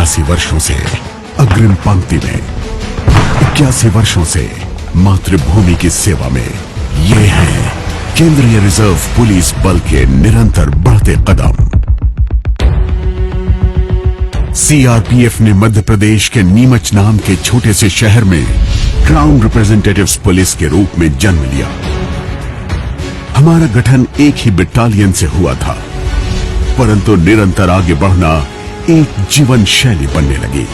81 वर्षों से अग्रिम पंक्ति में, 81 वर्षों से मातृभूमि की सेवा में। ये हैं केंद्रीय रिजर्व पुलिस बल के निरंतर बढ़ते कदम। सीआरपीएफ ने मध्य प्रदेश के नीमच नाम के छोटे से शहर में क्राउन रिप्रेजेंटेटिव्स पुलिस के रूप में जन्म लिया। हमारा गठन एक ही बटालियन से हुआ था, परंतु निरंतर आगे बढ़ना एक जीवन शैली बनने लगी।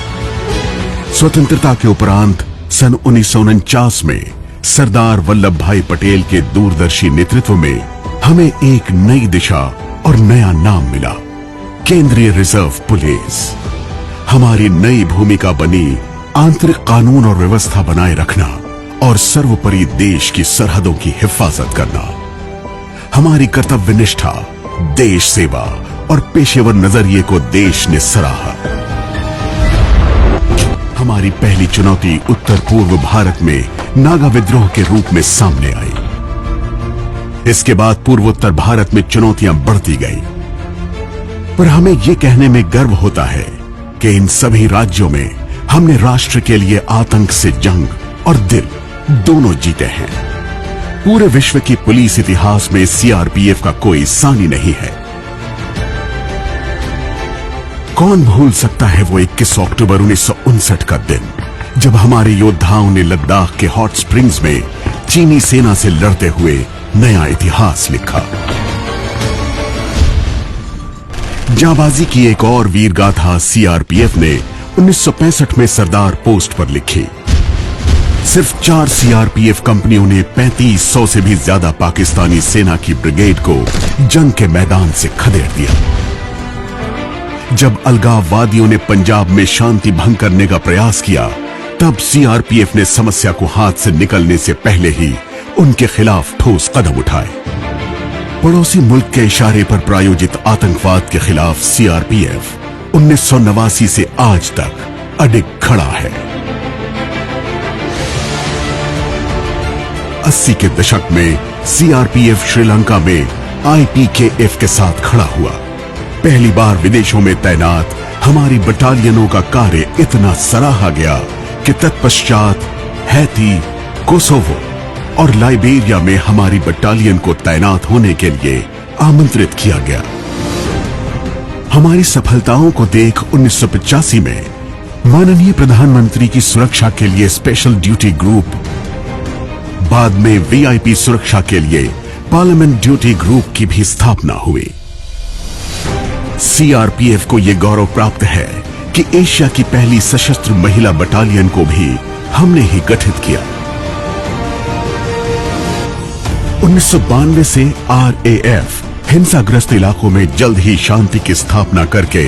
स्वतंत्रता के उपरांत सन 1949 में सरदार वल्लभ भाई पटेल के दूरदर्शी नेतृत्व में हमें एक नई दिशा और नया नाम मिला, केंद्रीय रिजर्व पुलिस। हमारी नई भूमिका बनी आंतरिक कानून और व्यवस्था बनाए रखना और सर्वोपरि देश की सरहदों की हिफाजत करना। हमारी कर्तव्य निष्ठा, देश सेवा और पेशेवर नजरिए को देश ने सराहा। हमारी पहली चुनौती उत्तर पूर्व भारत में नागा विद्रोह के रूप में सामने आई। इसके बाद पूर्वोत्तर भारत में चुनौतियां बढ़ती गई, पर हमें यह कहने में गर्व होता है कि इन सभी राज्यों में हमने राष्ट्र के लिए आतंक से जंग और दिल दोनों जीते हैं। पूरे विश्व की पुलिस इतिहास में सीआरपीएफ का कोई सानी नहीं है। कौन भूल सकता है वो 21 अक्टूबर 1959 का दिन, जब हमारे योद्धाओं ने लद्दाख के हॉट स्प्रिंग्स में चीनी सेना से लड़ते हुए नया इतिहास लिखा। जांबाजी की एक और वीर गाथा सीआरपीएफ ने 1965 में सरदार पोस्ट पर लिखी। सिर्फ 4 सीआरपीएफ कंपनियों ने 3500 से भी ज्यादा पाकिस्तानी सेना की ब्रिगेड को जंग के मैदान से खदेड़ दिया। जब अलगाववादियों ने पंजाब में शांति भंग करने का प्रयास किया, तब सीआरपीएफ ने समस्या को हाथ से निकलने से पहले ही उनके खिलाफ ठोस कदम उठाए। पड़ोसी मुल्क के इशारे पर प्रायोजित आतंकवाद के खिलाफ सीआरपीएफ 1989 से आज तक अडिग खड़ा है। 80 के दशक में सीआरपीएफ श्रीलंका में आईपीकेएफ के साथ खड़ा हुआ। पहली बार विदेशों में तैनात हमारी बटालियनों का कार्य इतना सराहा गया कि तत्पश्चात हैती, कोसोवो और लाइबेरिया में हमारी बटालियन को तैनात होने के लिए आमंत्रित किया गया। हमारी सफलताओं को देख 1985 में माननीय प्रधानमंत्री की सुरक्षा के लिए स्पेशल ड्यूटी ग्रुप, बाद में वीआईपी सुरक्षा के लिए पार्लियामेंट ड्यूटी ग्रुप की भी स्थापना हुई। सीआरपीएफ को यह गौरव प्राप्त है कि एशिया की पहली सशस्त्र महिला बटालियन को भी हमने ही गठित किया। 1992 से आरएएफ हिंसाग्रस्त इलाकों में जल्द ही शांति की स्थापना करके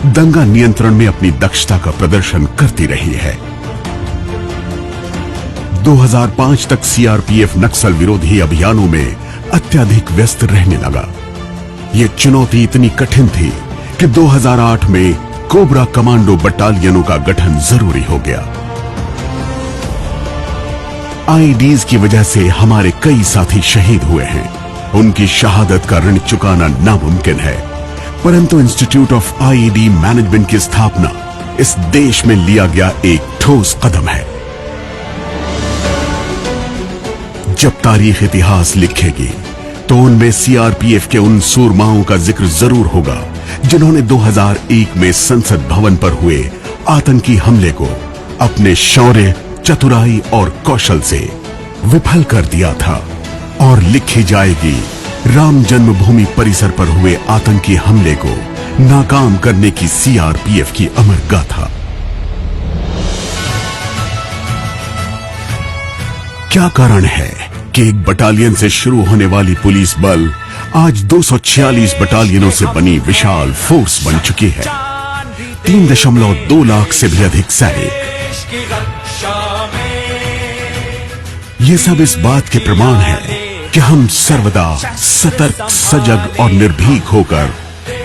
दंगा नियंत्रण में अपनी दक्षता का प्रदर्शन करती रही है। 2005 तक सीआरपीएफ नक्सल विरोधी अभियानों में अत्यधिक व्यस्त रहने लगा। यह चुनौती इतनी कठिन थी कि 2008 में कोबरा कमांडो बटालियनों का गठन जरूरी हो गया। आईईडीज की वजह से हमारे कई साथी शहीद हुए हैं। उनकी शहादत का ऋण चुकाना नामुमकिन है, परंतु इंस्टीट्यूट ऑफ आईईडी मैनेजमेंट की स्थापना इस देश में लिया गया एक ठोस कदम है। जब तारीख इतिहास लिखेगी तो उनमें सीआरपीएफ के उन सूरमाओं का जिक्र जरूर होगा जिन्होंने 2001 में संसद भवन पर हुए आतंकी हमले को अपने शौर्य, चतुराई और कौशल से विफल कर दिया था। और लिखी जाएगी राम जन्मभूमि परिसर पर हुए आतंकी हमले को नाकाम करने की सीआरपीएफ की अमर गाथा। क्या कारण है कि एक बटालियन से शुरू होने वाली पुलिस बल आज 246 बटालियनों से बनी विशाल फोर्स बन चुकी है। 3.2 लाख से भी अधिक सैनिक। ये सब इस बात के प्रमाण है कि हम सर्वदा सतर्क, सजग और निर्भीक होकर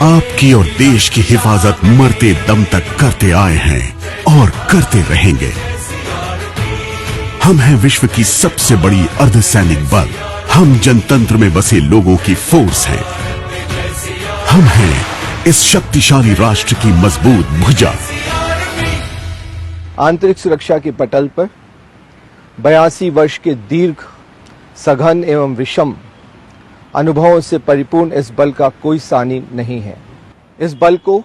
आपकी और देश की हिफाजत मरते दम तक करते आए हैं और करते रहेंगे। हम हैं विश्व की सबसे बड़ी अर्धसैनिक बल। हम जनतंत्र में बसे लोगों की फोर्स हैं। हम हैं इस शक्तिशाली राष्ट्र की मजबूत भुजा। आंतरिक सुरक्षा के पटल पर 82 वर्ष के दीर्घ, सघन एवं विषम अनुभवों से परिपूर्ण इस बल का कोई सानी नहीं है। इस बल को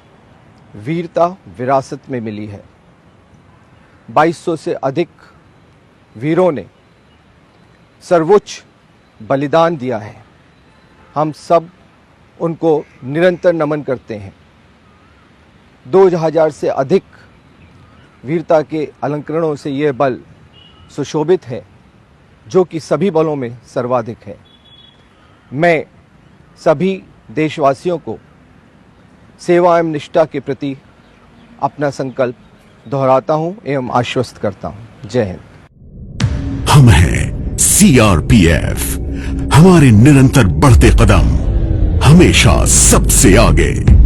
वीरता विरासत में मिली है। 2200 से अधिक वीरों ने सर्वोच्च बलिदान दिया है। हम सब उनको निरंतर नमन करते हैं। 2000 से अधिक वीरता के अलंकरणों से यह बल सुशोभित है, जो कि सभी बलों में सर्वाधिक है। मैं सभी देशवासियों को सेवा एवं निष्ठा के प्रति अपना संकल्प दोहराता हूं एवं आश्वस्त करता हूं। जय हिंद। हम हैं सीआरपीएफ। हमारे निरंतर बढ़ते कदम हमेशा सबसे आगे।